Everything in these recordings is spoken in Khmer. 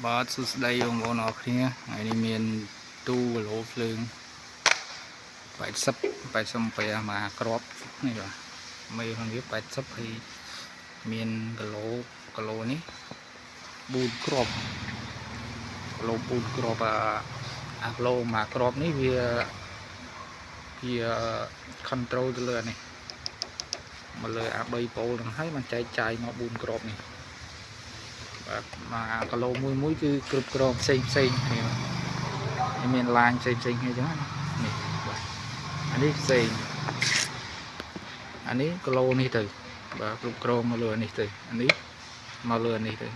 បាទសួស្តីបងប្អូនអរគ្នាថ្ងៃនេះមានទូគីឡូភ្លើង80មកគ្រាប់នេះបាទមេខាងវា80ហើយមានគីឡូនេះ4គ្រាប់គីឡូ4គ្រាប់អាគីឡូមួយគ្រាប់នេះវា control ទៅលើនេះមកលើអា3ប៉ូលហ្នឹងហើយมันចែកចាយមក4គ្រាប់នេះបាទមួយគីឡូមួយគឺគ្រប់គ្រងផ្សេងគ្នាមានឡាញផ្សេងគ្នាអញ្ចឹងនេះបាទអានេះផ្សេងអានេះគីឡូនេះទៅបាទគ្រប់គ្រងមកលើនេះទៅអានេះមកលើនេះទៅ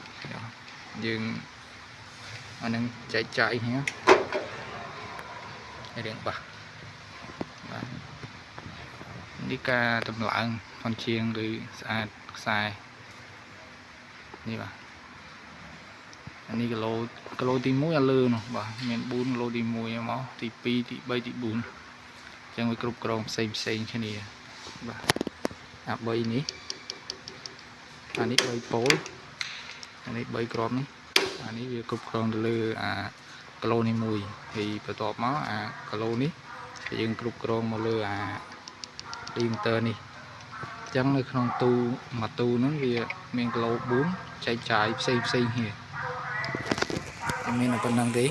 យើងអានឹងចែកចាយគ្នារៀងបាទនេះការតម្លើងផនជាងឬស្អាតខ្សែនេះបាទអានេះគីឡូទី1អាលើនោះបាទមាន4គីឡូទី1មកទី2ទី3ទី4អញ្ចឹងវាគ្រប់គ្រងផ្សេងគ្នាបាទអា3នេះអានេះ3ប៉ូលអានេះ3គ្រាប់នេះអានេះវាគ្រប់គ្រងទៅលើអាគីឡូនេះមួយហើយបន្ទាប់មកអាគីឡូនេះយើងគ្រប់គ្រងមកលើអាឌីម៉ូទ័រនេះអញ្ចឹងនៅក្នុងទូមួយទូហ្នឹងវាមានគីឡូ4ចែកចាយផ្សេងគ្នាមានតែប៉ុណ្្នឹងទេ